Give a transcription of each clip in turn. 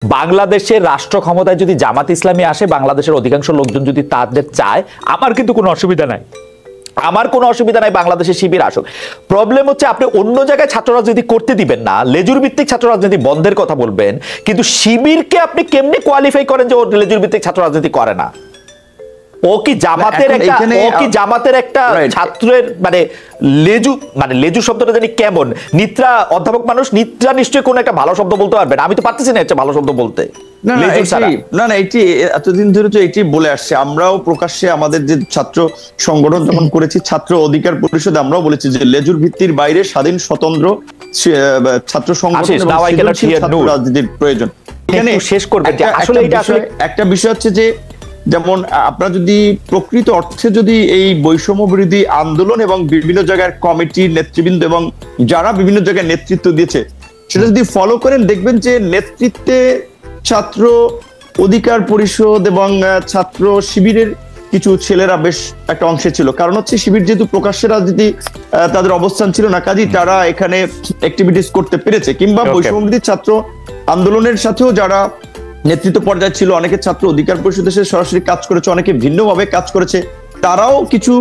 বাংলাদেশের রাষ্ট্র ক্ষমতায় যদি জামাত ইসলামী আসে, বাংলাদেশের অধিকাংশ লোকজন যদি তাদের চায়, আমার কিন্তু কোনো অসুবিধা নাই, আমার কোনো অসুবিধা নাই বাংলাদেশে শিবির আসুক। প্রবলেম হচ্ছে আপনি অন্য জায়গায় ছাত্র রাজনীতি করতে দিবেন না, লেজুর ভিত্তিক ছাত্র রাজনীতি বন্ধের কথা বলবেন, কিন্তু শিবিরকে আপনি কেমনে কোয়ালিফাই করেন যে ও লেজুর ভিত্তিক ছাত্র রাজনীতি করে না? ও কি জামাতের একটা ছাত্রের মানে লেজু শব্দটা জানি কেমন, নিত্রা অধ্যাপক মানুষ, নিত্রা নিশ্চয়ই কোন একটা ভালো শব্দ বলতে পারবেন, আমি তো পারতেছি না একটা ভালো শব্দ বলতে। না এটি এতদিন ধরে তো এটি বলে আসছে, আমরাও প্রকাশ্যে আমাদের যে ছাত্র সংগঠন যখন করেছি, ছাত্র অধিকার পরিষদ, আমরাও বলেছি যে লেজুর ভিত্তির বাইরে স্বাধীন স্বতন্ত্র ছাত্র সংগঠন রাজনীতির প্রয়োজন। এখানে শেষ করবে একটা বিষয় হচ্ছে যে, যেমন আপনারা যদি প্রকৃত অর্থে যদি এই বৈষম্য বিরোধী আন্দোলন এবং বিভিন্ন জায়গার কমিটির নেতৃবৃন্দ এবং যারা বিভিন্ন জায়গায় নেতৃত্ব দিয়েছে সেটা যদি ফলো করেন, দেখবেন যে নেতৃত্বে ছাত্র অধিকার পরিষদ এবং ছাত্র শিবিরের কিছু ছেলেরা বেশ একটা অংশে ছিল। কারণ হচ্ছে শিবির যেহেতু প্রকাশ্যে রাজনীতি তাদের অবস্থান ছিল না, কাজেই তারা এখানে অ্যাক্টিভিটিস করতে পেরেছে। কিংবা বৈষম্য বিরোধী ছাত্র আন্দোলনের সাথেও যারা নেতৃত্ব পর্যায়ে ছিল, অনেকে ছাত্র অধিকার পরিষদের সাথে সরাসরি কাজ করেছে, অনেকে ভিন্নভাবে কাজ করেছে, তারাও কিছু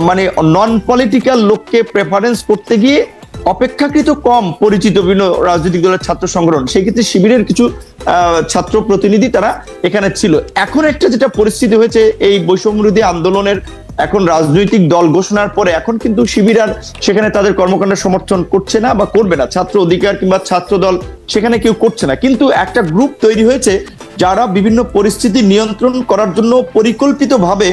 মানে নন পলিটিক্যাল লোককে প্রেফারেন্স করতে গিয়ে অপেক্ষাকৃত কম পরিচিত বিভিন্ন রাজনৈতিক দলের ছাত্র সংগঠন, সেই ক্ষেত্রে শিবিরের কিছু ছাত্র প্রতিনিধি তারা এখানে ছিল। এখন একটা যেটা পরিস্থিতি হয়েছে এই বৈষম্য বিরোধী আন্দোলনের, এখন রাজনৈতিক দল ঘোষণার পরে এখন কিন্তু শিবির আর সেখানে তাদের কর্মকাণ্ডের সমর্থন করছে না বা করবে না, ছাত্র অধিকার কিংবা ছাত্র দল সেখানে কেউ করছে না। কিন্তু একটা গ্রুপ তৈরি হয়েছে যারা বিভিন্ন পরিস্থিতি নিয়ন্ত্রণ করার জন্য পরিকল্পিতভাবে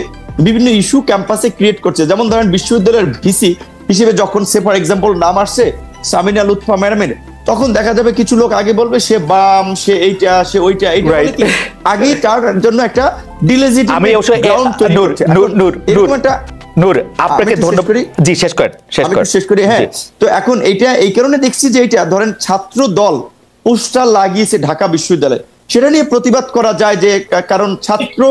বিভিন্ন ইস্যু ক্যাম্পাসে ক্রিয়েট করছে। যেমন ধরেন বিশ্ববিদ্যালয়ের ভিসি হিসেবে যখন সে ফর এক্সাম্পল নাম আসছে সামিনা লুৎফা ম্যাডামের, তখন দেখা যাবে কিছু লোক আগে বলবে সে বাম, সে এইটা, সে ওইটা, আগেই তার জন্য একটা ডিলেজিট। আমি নূর আপনাকে ধন্যবাদ, জি শেষ করি। হ্যাঁ, তো এখন এইটা এই কারণে দেখছি যে এইটা ধরেন ছাত্র দল পোস্টার লাগিয়েছে ঢাকা বিশ্ববিদ্যালয়ে, সেটা নিয়ে প্রতিবাদ করা যায় যে কারণ ছাত্র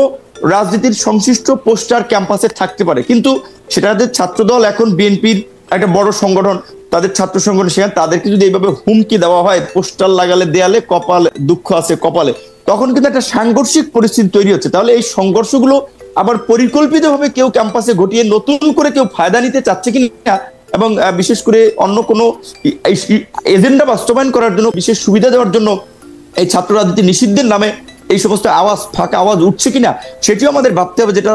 রাজনীতির সংশ্লিষ্ট পোস্টার ক্যাম্পাসে থাকতে পারে, কিন্তু সেটাদের ছাত্র দল এখন বিএনপির একটা বড় সংগঠন, তাদের ছাত্র সংগঠন, সেখানে তাদেরকে যদি এইভাবে হুমকি দেওয়া হয় পোস্টার লাগালে দেয়ালে, কপালে দুঃখ আছে কপালে, তখন কিন্তু একটা সাংঘর্ষিক পরিস্থিতি তৈরি হচ্ছে। তাহলে এই সংঘর্ষগুলো আবার পরিকল্পিতভাবে কেউ ক্যাম্পাসে ঘটিয়ে নতুন করে কেউ ফায়দা নিতে চাচ্ছে কিনা, এবং বিশেষ করে অন্য কোনো এজেন্ডা বাস্তবায়ন করার জন্য, বিশেষ সুবিধা দেওয়ার জন্য এই ছাত্র রাজনীতি নিষিদ্ধের নামে এই সমস্ত আওয়াজ, ফাঁকা আওয়াজ উঠছে কিনা সেটিও আমাদের ভাবতে হবে। যেটা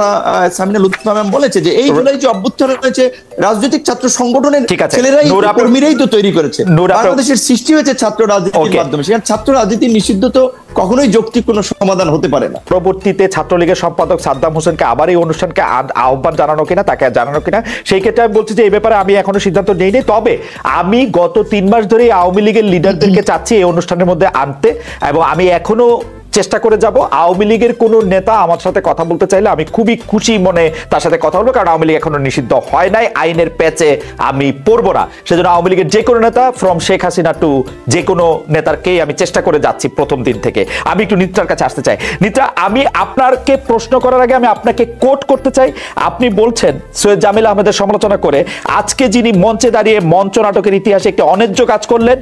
সামিনা লুৎফা ম্যাম বলেছে যে এই জুলাই যে অভ্যুত্থান হয়েছে রাজনৈতিক ছাত্র সংগঠনের ছেলেরাই, কর্মীরাই তো তৈরি করেছে। বাংলাদেশের সৃষ্টি হয়েছে ছাত্র রাজনীতির মাধ্যমে, সেখানে ছাত্র রাজনীতি নিষিদ্ধ তো কখনোই যৌক্তিক কোনো সমাধান হতে পারে না। পরবর্তীতে ছাত্রলীগের সম্পাদক সাদ্দাম হোসেনকে আবার এই অনুষ্ঠানকে আহ্বান জানানো কিনা, তাকে জানানো কিনা, সেই ক্ষেত্রে আমি বলছি যে এই ব্যাপারে আমি এখনো সিদ্ধান্ত নেইনি। তবে আমি গত 3 মাস ধরে আওয়ামী লীগের লিডারদেরকে চাচ্ছি এই অনুষ্ঠানের মধ্যে আনতে, এবং আমি এখনো চেষ্টা করে যাব। আওয়ামী লীগের কোন নেতা আমার সাথে কথা বলতে চাইলে আমি খুবই খুশি মনে তার সাথে কথা বলবো, কারণ আওয়ামী লীগ এখনো নিষিদ্ধ হয় নাই, আইনের প্যাচে আমি পড়বো না। সেজন্য আওয়ামী লীগের যে কোনো নেতা ফ্রম শেখ হাসিনা টু যে কোনো নেতারকেই আমি চেষ্টা করে যাচ্ছি প্রথম দিন থেকে। আমি একটু নিত্রার কাছে আসতে চাই। নিত্রা, আমি আপনাকে প্রশ্ন করার আগে আমি আপনাকে কোট করতে চাই। আপনি বলছেন সৈয়দ জামিল আহমেদের সমালোচনা করে আজকে যিনি মঞ্চে দাঁড়িয়ে মঞ্চ নাটকের ইতিহাসে একটি অন্যায্য কাজ করলেন,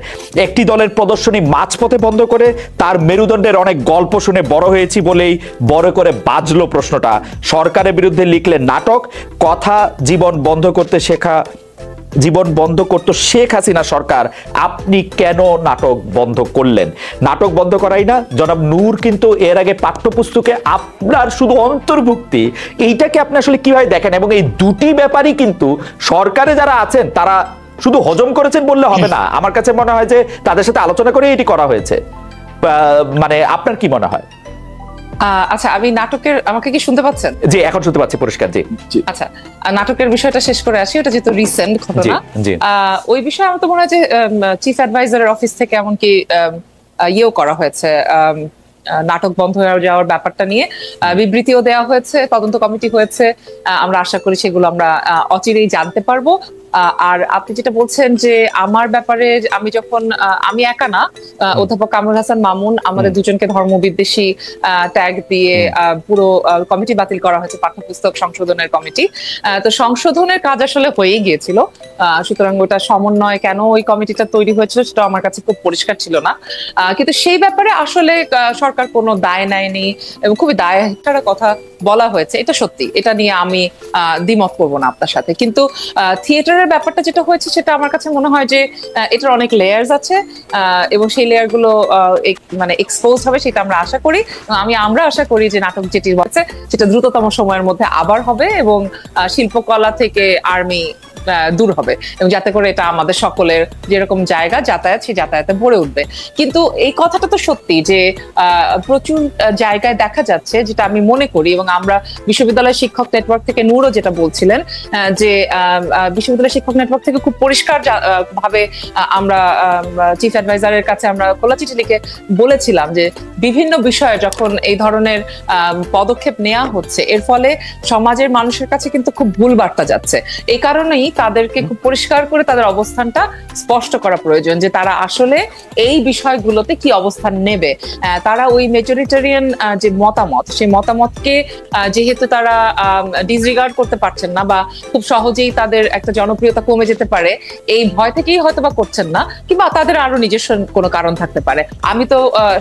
একটি দলের প্রদর্শনী মাঝপথে বন্ধ করে তার মেরুদণ্ডের অনেক গল্প শুনে বড় হয়েছি বলেই বড় করে বাজলো প্রশ্নটা, সরকারের বিরুদ্ধে লিখলেন নাটক, কথা জীবন বন্ধ করতো শেখ হাসিনা সরকার, আপনি কেন নাটক বন্ধ করলেন? নাটক বন্ধ করাই না, জনাব নূর কিন্তু এর আগে পাঠ্যপুস্তকে আপনার শুধু অন্তর্ভুক্তি, এইটাকে আপনি আসলে কিভাবে দেখেন? এবং এই দুটি ব্যাপারই কিন্তু সরকারে যারা আছেন তারা শুধু হজম করেছেন বললে হবে না, আমার কাছে মনে হয় যে তাদের সাথে আলোচনা করে এটি করা হয়েছে। মানে আপনার কি মনে হয়? আচ্ছা, আমি নাটকের, আমাকে কি শুনতে পাচ্ছেন? জি, এখন শুনতে পাচ্ছি পরিষ্কার। জি, আচ্ছা, নাটকের বিষয়টা শেষ করে আসি। ওটা যেহেতু রিসেন্ট ঘটনা, ওই বিষয়ে আমার তো মনে হয় যে চিফ অ্যাডভাইজারের অফিস থেকে এমনকি ইয়েও করা হয়েছে, নাটক বন্ধ হয়ে যাওয়ার ব্যাপারটা নিয়ে বিবৃতিও দেওয়া হয়েছে, তদন্ত কমিটি হয়েছে। আমরা আশা করি সেগুলো আমরা অচিরেই জানতে পারবো। আর আপনি যেটা বলছেন যে আমার ব্যাপারে, আমি যখন আমি একা না, অধ্যাপক কামরুল হাসান মামুন আমাদের দুজনকে ধর্মবিদ্বেষী ট্যাগ দিয়ে পুরো কমিটি বাতিল করা হয়েছে, পাঠ্যপুস্তক সংশোধনের কমিটি। তো সংশোধনের কাজ আসলে হয়েই গিয়েছিল, সুতরাং ওটা সমন্বয় কেন ওই কমিটিটা তৈরি হয়েছিল সেটা আমার কাছে খুব পরিষ্কার ছিল না। কিন্তু সেই ব্যাপারে আসলে সরকার কোনো দায় নেয়নি এবং খুবই দায় একটা কথা বলা হয়েছে, এটা সত্যি, এটা নিয়ে আমি দ্বিমত করবো না আপনার সাথে। কিন্তু থিয়েটারের ব্যাপারটা যেটা হয়েছে সেটা আমার কাছে মনে হয় যে এটার অনেক লেয়ার্স আছে এবং সেই লেয়ার গুলো মানে এক্সপোজ হবে সেটা আমরা আশা করি। আমরা আশা করি যে নাটক যেটি হচ্ছে সেটা দ্রুততম সময়ের মধ্যে আবার হবে এবং শিল্পকলা থেকে আর্মি দূর হবে এবং যাতে করে এটা আমাদের সকলের যেরকম জায়গা যাতায়াত, সেই যাতায়াতে ভরে উঠবে। কিন্তু এই কথাটা তো সত্যি যে প্রচুর জায়গায় দেখা যাচ্ছে, যেটা আমি মনে করি, এবং আমরা বিশ্ববিদ্যালয় শিক্ষক নেটওয়ার্ক থেকে নূরও যেটা বলছিলেন যে বিশ্ববিদ্যালয় শিক্ষক নেটওয়ার্ক থেকে খুব পরিষ্কার ভাবে আমরা চিফ অ্যাডভাইজারের কাছে আমরা খোলা চিঠি লিখে বলেছিলাম যে বিভিন্ন বিষয়ে যখন এই ধরনের পদক্ষেপ নেওয়া হচ্ছে এর ফলে সমাজের মানুষের কাছে কিন্তু খুব ভুল বার্তা যাচ্ছে। এই কারণেই তাদেরকে খুব পরিষ্কার করে তাদের অবস্থানটা স্পষ্ট করা প্রয়োজন যে তারা আসলে এই বিষয়গুলোতে কি অবস্থান নেবে। তারা ওই মেজরিটেরিয়ান যে মতামত, সেই মতামতকে যেহেতু তারা ডিসরিগার্ড করতে পারছেন না বা খুব সহজেই তাদের একটা জনপ্রিয়তা কমে যেতে পারে, এই ভয় থেকেই হয়তো বা করছেন না, কিংবা তাদের আরো নিজস্ব কোনো কারণ থাকতে পারে। আমি তো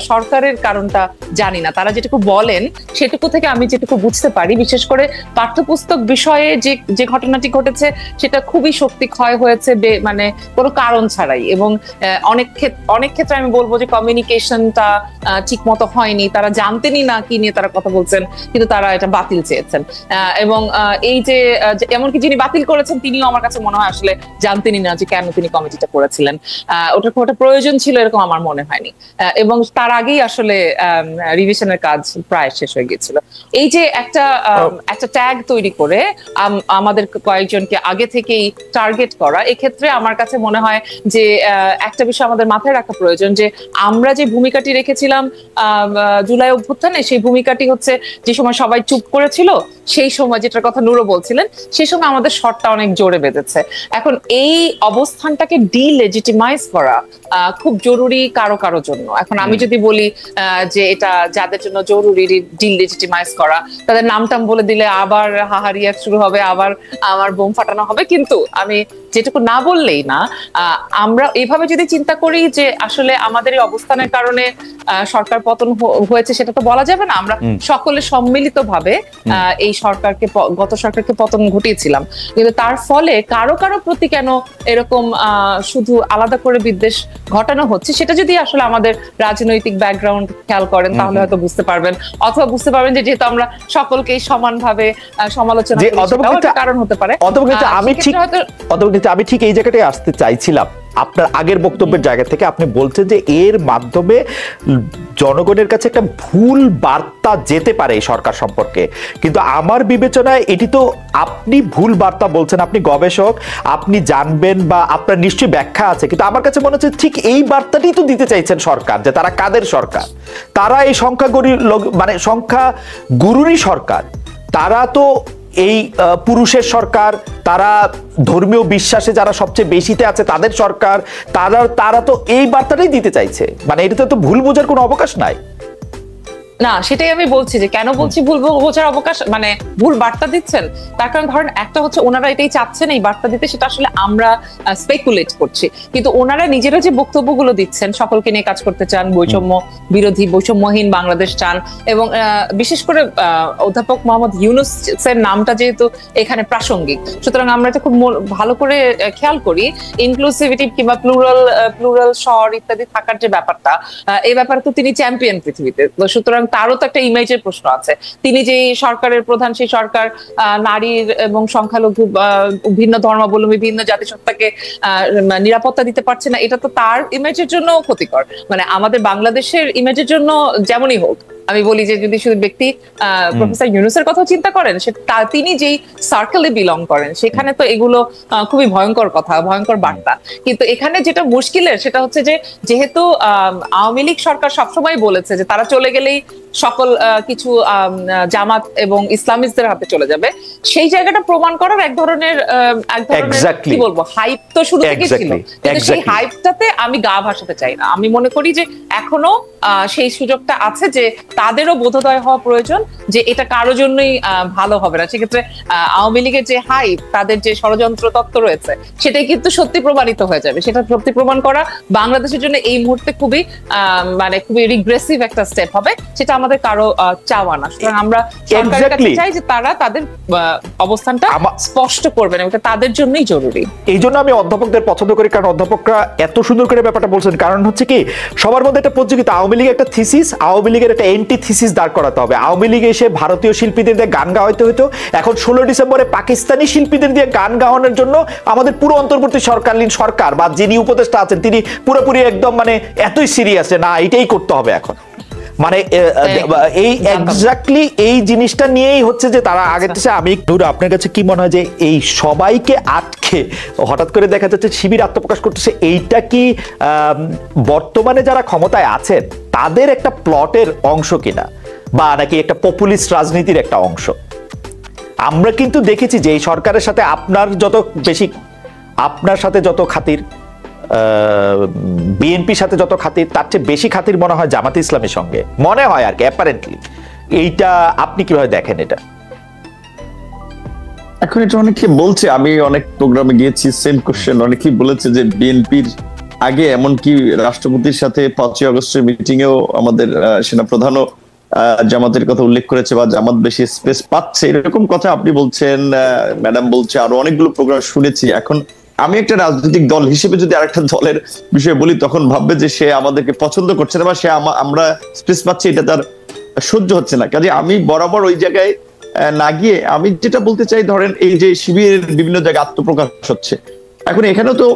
সরকারের কারণটা জানি না, তারা যেটুকু বলেন সেটুকু থেকে আমি যেটুকু বুঝতে পারি, বিশেষ করে পাঠ্যপুস্তক বিষয়ে যে ঘটনাটি ঘটেছে সেটা খুবই শক্তি ক্ষয় হয়েছে মানে কোনো কারণ ছাড়াই, এবং অনেক ক্ষেত্রে আমি বলবো যে কমিউনিকেশনটা ঠিক মতো হয়নি, তারা জানতেনই না কি নিয়ে তারা কথা বলছেন, কিন্তু তারা এটা বাতিল চেয়েছেন। এবং এই যে এমনকি যিনি বাতিল করেছেন তিনিও আমার কাছে মনে হয় আসলে জানতেনই না যে কেন তিনি কমিটিটা করেছিলেন, ওটা প্রয়োজন ছিল এরকম আমার মনে হয়নি। এবং তার আগেই আসলে রিভিশনের কাজ প্রায় শেষ হয়ে গিয়েছিল। এই যে একটা ট্যাগ তৈরি করে আমাদের কয়েকজনকে আগে থেকেই টার্গেট করা, এক্ষেত্রে আমার কাছে মনে হয় যে একটা বিষয় আমাদের মাথায় রাখা প্রয়োজন যে আমরা যে ভূমিকাটি রেখেছিলাম জুলাই অভ্যুত্থানে, সেই ভূমিকাটি হচ্ছে যে সময় সবাই চুপ করেছিল, সেই সময় যেটার কথা নূরও বলছিলেন, সেই সময় আমাদের শটটা অনেক জোরে বেঁধেছে। এখন এই অবস্থানটাকে ডিলেজিটিমাইজ করা খুব জরুরি কারো কারো জন্য। এখন আমি যদি বলি যে এটা যাদের জন্য জরুরি ডিলেজিটিমাইজ করা, তাদের নামটাম বলে দিলে আবার হাহারিয়া শুরু হবে, আবার আমার বোম ফাটানো হবে। কিন্তু আমি যেটুকু না বললেই না, আমরা এইভাবে যদি চিন্তা করি যে আসলে আমাদের এই অবস্থানের কারণে সরকার পতন হয়েছে, সেটা তো বলা যাবে না। আমরা সকলে সম্মিলিত ভাবে এই গত সরকারকে পতন ঘটিয়েছিলাম, কিন্তু তার ফলে কারো কারো প্রতি কেন এরকম শুধু আলাদা করে বিদ্বেষ ঘটানো হচ্ছে, সেটা যদি আসলে আমাদের রাজনৈতিক ব্যাকগ্রাউন্ড খেয়াল করেন তাহলে হয়তো বুঝতে পারবেন, অথবা বুঝতে পারবেন যে যেহেতু আমরা সকলকেই সমানভাবে সমালোচনা করি, সেটাও একটা কারণ হতে পারে। আমি ঠিক এই জায়গাটায় আসতে চাইছিলাম। আপনার আগের বক্তব্যের জায়গা থেকে আপনি বলছেন যে এর মাধ্যমে জনগণের কাছে একটা ভুল বার্তা যেতে পারে এই সরকার সম্পর্কে, কিন্তু আমার বিবেচনায় এটি তো, আপনি ভুল বার্তা বলছেন, আপনি গবেষক, আপনি জানবেন বা আপনার নিশ্চয়ই ব্যাখ্যা আছে, কিন্তু আমার কাছে মনে হচ্ছে ঠিক এই বার্তাটি তো দিতে চাইছেন সরকার, যে তারা কাদের সরকার, তারা এই সংখ্যা গুরুরই সরকার, তারা তো এই পুরুষের সরকার, তারা ধর্মীয় বিশ্বাসে যারা সবচেয়ে বেশিতে আছে তাদের সরকার, তারা তো এই বার্তাটাই দিতে চাইছে। মানে এটাতে তো ভুল বোঝার কোনো অবকাশ নাই। না, সেটাই আমি বলছি যে কেন বলছি ভুল বোঝার অবকাশ, মানে ভুল বার্তা দিচ্ছেন। তার কারণ ধরেন একটা হচ্ছে ওনারা এটাই চাচ্ছেন এই বার্তা দিতে, সেটা আসলে আমরা স্পেকুলেট করছি, কিন্তু ওনারা নিজেরা যে বক্তব্যগুলো দিচ্ছেন, সকলকে নিয়ে কাজ করতে চান, বৈষম্য বিরোধী, বৈষম্যহীন বাংলাদেশ চান, এবং বিশেষ করে অধ্যাপক মোহাম্মদ ইউনূসের নামটা যেহেতু এখানে প্রাসঙ্গিক, সুতরাং আমরা এটা খুব ভালো করে খেয়াল করি। ইনক্লুসিভিটি কিংবা প্লুরাল স্বর ইত্যাদি থাকার যে ব্যাপারটা, এই ব্যাপারে তো তিনি চ্যাম্পিয়ন পৃথিবীতে, সুতরাং তারও তো একটা ইমেজের প্রশ্ন আছে। তিনি যে সরকারের প্রধান, সেই সরকার নারীর এবং সংখ্যালঘু, ভিন্ন ধর্মাবলম্বী, ভিন্ন জাতিসত্তাকে নিরাপত্তা দিতে পারছে না, এটা তো তার ইমেজের জন্য ক্ষতিকর। মানে আমাদের বাংলাদেশের ইমেজের জন্য যেমনই হোক, আমি বলি যে যদি শুধু ব্যক্তি প্রফেসর ইউনূসের কথা চিন্তা করেন, তিনি যেই সার্কেলে বিলং করেন, সেখানে তো এগুলো খুবই ভয়ঙ্কর কথা, ভয়ঙ্কর বার্তা। কিন্তু এখানে যেটা মুশকিলের সেটা হচ্ছে যে যেহেতু আওয়ামী লীগ সরকার সবসময় বলেছে যে তারা চলে গেলেই সকল কিছু জামাত এবং ইসলামিস্টদের হাতে চলে যাবে, সেই জায়গাটা প্রমাণ করার এক ধরনের কি বলবো হাইপ তো শুরু থেকে ছিল, কিন্তু সেই হাইপটাতে আমি গা ভাসাতে চাই না। আমি মনে করি যে এখনো সেই সুযোগটা আছে যে তাদেরও বোধোদয় হওয়া প্রয়োজন যে এটা কারো জন্যই ভালো হবে না। সেক্ষেত্রে আওয়ামী লীগের যে হাইপ, তাদের যে ষড়যন্ত্র তত্ত্ব রয়েছে, সেটাই কিন্তু সত্যি প্রমাণিত হয়ে যাবে। সেটা সত্যি প্রমাণ করা বাংলাদেশের জন্য এই মুহূর্তে খুবই খুবই রিগ্রেসিভ একটা স্টেপ হবে, সেটা আমাদের কারো চাওয়া না। সুতরাং আমরা সরকারের কাছে চাই যে তারা তাদের অবস্থানটা স্পষ্ট করবেন, এটা তাদের জন্যই জরুরি। এই জন্য আমি অধ্যাপকদের পছন্দ করি, কারণ অধ্যাপকরা এত সুন্দর করে ব্যাপারটা বলছেন। কারণ হচ্ছে কি, সবার মধ্যে একটা প্রতিযোগিতা। আওয়ামী লীগের একটা থিসিস, আওয়ামী লীগের একটা এন্টি থিসিস দাঁড় করাতে হবে। আওয়ামী লীগে এসে ভারতীয় শিল্পীদের দিয়ে গান গাওয়াইতে হতো, এখন 16 ডিসেম্বরে পাকিস্তানি শিল্পীদের দিয়ে গান গাওয়ানোর জন্য আমাদের পুরো অন্তর্বর্তী সরকারলীন সরকার বা যিনি উপদেষ্টা আছেন তিনি পুরোপুরি একদম এতই সিরিয়াস না, এটাই করতে হবে এখন। এই এক্স্যাক্টলি এই জিনিসটা নিয়েই হচ্ছে যে তারা আগের দেশে। আমি নূর, আপনার কাছে কি মনে হয় যে এই সবাইকে আটকে হঠাৎ করে দেখা যাচ্ছে শিবির আত্মপ্রকাশ করতেছে, এইটা কি বর্তমানে যারা ক্ষমতায় আছেন তাদের একটা প্লটের অংশ কিনা, বা নাকি একটা পপুলিস্ট রাজনীতির একটা অংশ? আমরা কিন্তু দেখেছি যে এই সরকারের সাথে আপনার সাথে যত খাতির, বিএনপির সাথে যত খাতির, তার চেয়ে বেশি খাতির মনে হয় জামাতে ইসলামের সঙ্গে, মনে হয় আর কি অ্যাপারেন্টলি। এইটা আপনি কিভাবে দেখেন? এটা এখন এটা অনেকে বলছে, আমি অনেক প্রোগ্রামে গিয়েছি, সেম কোশ্চেন অনেকেই বলেছে যে বিএনপির আগে এমনকি রাষ্ট্রপতির সাথে 5ই আগস্টের মিটিং এও আমাদের সেনাপ্রধানও জামাতের কথা উল্লেখ করেছে, বা জামাত বেশি স্পেস পাচ্ছে, এরকম কথা আপনি বলছেন, ম্যাডাম বলছে, আরো অনেকগুলো প্রোগ্রাম শুনেছি। এখন আমি একটা রাজনৈতিক দল হিসেবে যদি আরেকটা দলের বিষয়ে বলি, তখন ভাববে যে সে আমাদেরকে পছন্দ করছে না, বা সে আমরা স্পেস পাচ্ছি এটা তার সহ্য হচ্ছে না। কাজে আমি বরাবর ওই জায়গায় না গিয়ে আমি যেটা বলতে চাই, ধরেন এই যে শিবিরের বিভিন্ন জায়গায় আত্মপ্রকাশ হচ্ছে, এখন এখানেও তো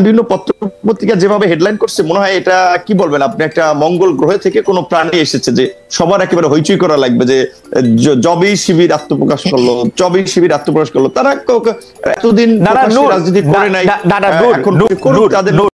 বিভিন্ন পত্রিকা যেভাবে হেডলাইন করছে, মনে হয় এটা কি বলবেন আপনি, একটা মঙ্গল গ্রহ থেকে কোনো প্রাণী এসেছে যে সবার একেবারে হইচই করা লাগবে যে যবেই শিবির আত্মপ্রকাশ করলো, যবেই শিবির আত্মপ্রকাশ করলো। তারা এতদিন রাজনীতি করে নাই, এখন তাদের